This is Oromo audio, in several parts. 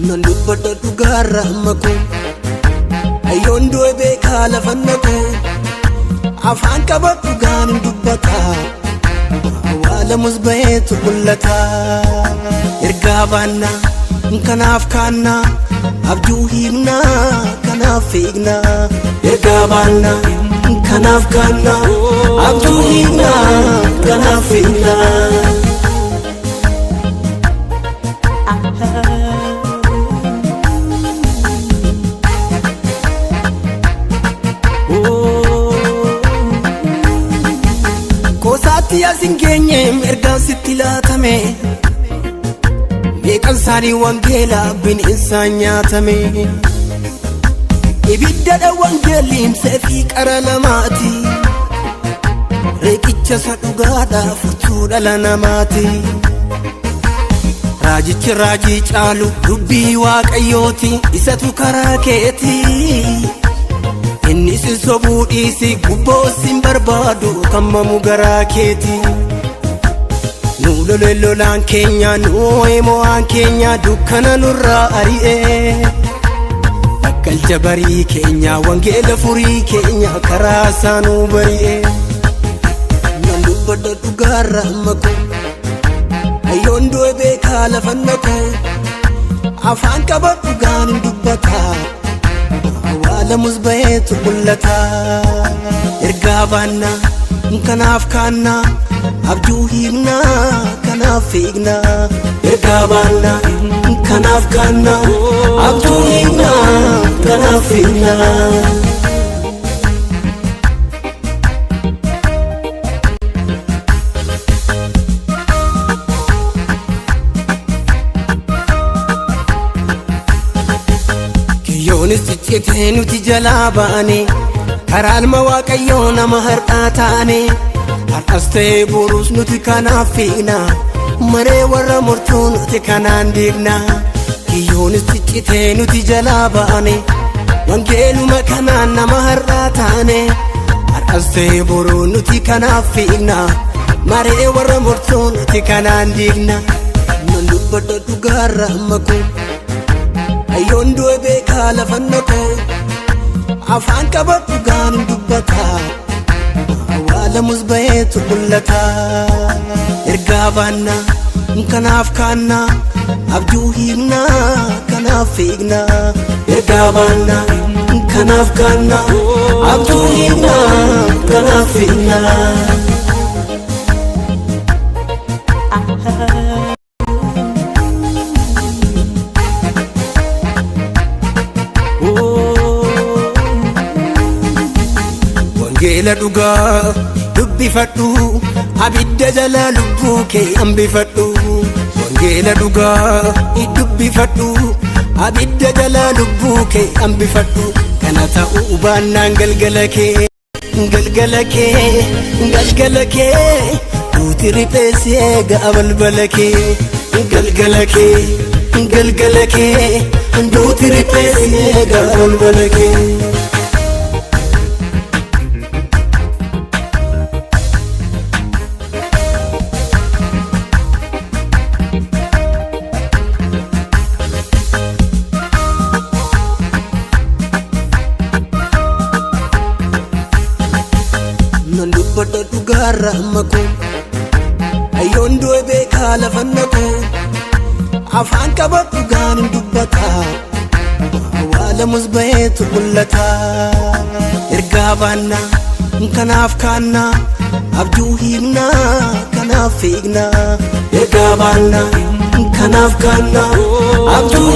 Nandubbadha dhugaarra hammaku ayyoon du'e beekaa lafan naqu afaan qabadhu gaanin dubbata awwaalamus baheetu mul'ata ergaa baannaa kanaaf kaannaa abjuu hiiknaa kanaaf fiignaa ergaa baannaa kanaaf kaannaa abjuu hiiknaa kanaaf fiignaa Yasin kenye ergaan sitti laatame meeqan isaanii wangeela bineensan nyaatame ibiddadha wangeelli himsee fi qara lamaati reeqicha isa dhugaadha furtuu dhala namaati raajichi raajii caalu dubbii waaqayyooti isatu karaa keeti inni si sobuu dhiisi gubboo sin barbaadu kammamu garaa keeti nu lolaan keenya nu mo'aan keenya dukkana nurraa ari'ee bakkalcha barii keenya wangeela furii keenya karaa isaanuu bari'ee nan dubbadha dhugaarra hammaku ayyoon du'e beekaa lafan naqu afaan qabadhu gaanin dubbata awwaalamus baheetu mul'ata ergaa baannaa kanaaf kaannaa abjuu hiiknaa kanaaf fiignaa ergaa baannaa kanaaf kaannaa abjuu hiiknaa kanaaf fiignaa Yoonis ciccitee nuti jalaa baane karaa ilma waaqayyoo nama har'aa taane har'as ta'ee boruus nuti kanaaf fiigna maree warra mortuu nuti kanaan diigna Yoonis ciccitee nuti jalaa baane wangeeluma kanaan nama har'aa taane har'as ta'ee boruu nuti kanaaf fiigna maree warra mortuu nuti kanaan diigna nan dubbadha dhugaarra hammaku ayyoon du'e beekaa lafan naqu afaan qabadhu gaanin dubbata awwaalamus baheetu mul'ata ergaa baannaa kanaaf kaannaa abjuu hiiknaa kanaaf fiignaa ergaa baannaa kanaaf kaannaa abjuu hiiknaa kanaaf fiignaa wangeela dhugaa dubbifadhu abidda jala lubbuu kee hambifadhu wangeela dhugaa dubbifadhu abidda jala lubbuu kee hambifadhu kana ta'uu baannaan galgala kee duuti ripheessee ga'a balbala kee galgala kee duuti ripheessee ga'a balbala kee nan dubbadha dhugaarra hammaku ayyoon du'e beekaa lafan naqu afaan qabadhu gaanin dubbata awwaalamus baheetu mul'ata ergaa baannaa kanaaf kaannaa abjuu hiiknaa kanaaf fiignaa ergaa baannaa kanaaf kaannaa abjuu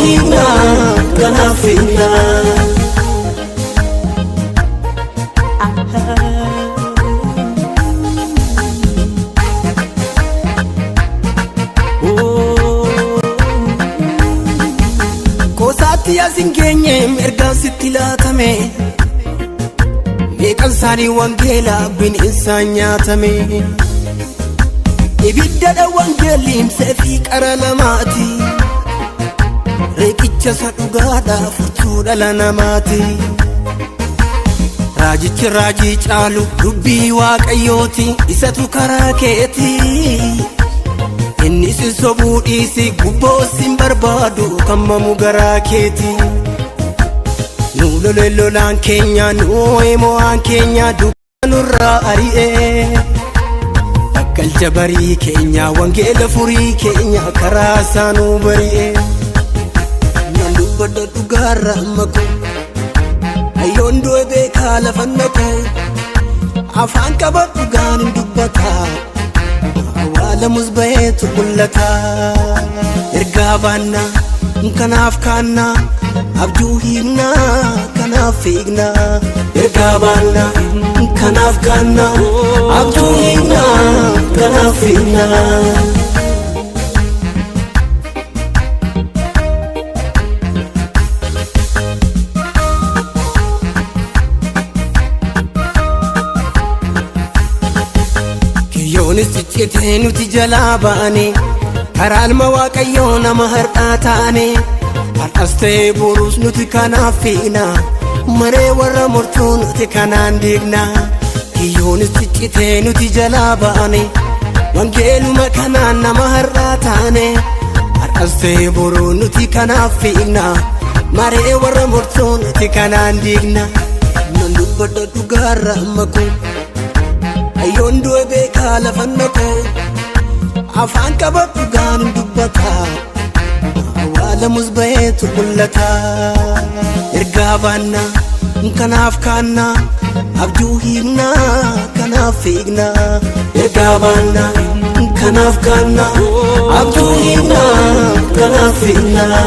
Ati asin keenye ergaan sitti laatame meeqan isaanii wangeela bineensan nyaatame ibiddadha wangeelli himsee fi qara namaati reeqicha isa dhugaadha furtuu dhala namaati raajichi raajii caalu dubbii waaqayyooti isatu karaa keeti inni si sobuu dhiisi gubboo sin barbaadu kammamu garaa keeti nu lolaan keenya nu mo'aan keenya dukkana nurraa ari'ee galcha barii keenya wangeela furii keenya karaa isaanuu bari'ee nan dubbadha dhugaarra amma koo ayyoon du'e beekaa lafanna koo afaan qaba dhugaan hin dubbataa awwaalamus baheetu mul'ata ergaa baannaa kanaaf kaannaa abjuu hiiknaa kanaaf fiignaa ergaa baannaa kanaaf kaannaa abjuu hiiknaa kanaaf fiignaa kiyyoonis ciccitee nuti jalaa baane karaa ilma waaqayyoo nama har'aa taane har'as ta'ee boruus nuti kanaaf fiignaa maree warra mortuu nuti kanaan diignaa kiyyoonis ciccitee nuti jalaa baane wangeeluma kanaan nama har'aa taane har'as ta'ee boruu nuti kanaaf fiignaa maree warra mortuu nuti kanaan diignaa nan dubbadha dhugaarra amma koo ayyoon du'e beekaa lafanna koo afaan qaba dhugaan hin dubbataa awwaalamus baheetu mul'ata ergaa baannaa kanaaf kaannaa abjuu hiiknaa kanaaf fiignaa ergaa baannaa kanaaf kaannaa abjuu hiiknaa kanaaf fiignaa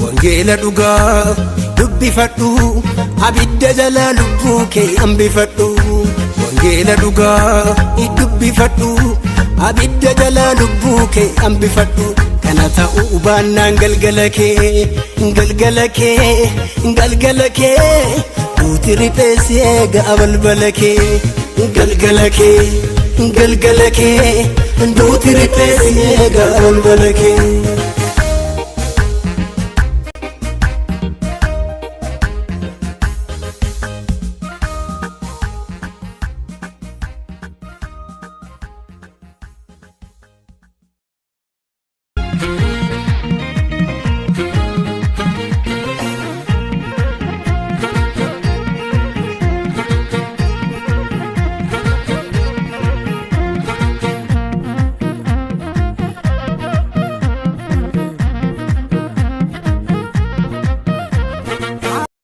wangeela dhugaa dubbifadhu abidda jala lubbuu kee hambifadhu wangeela dhugaa dubbifadhu abidda jala lubbuu kee hambifadhu kana ta'uu baannaan galgala kee duuti ripheessee ga'a balbala kee galgala kee duuti ripheessee ga'a balbala kee Thank you.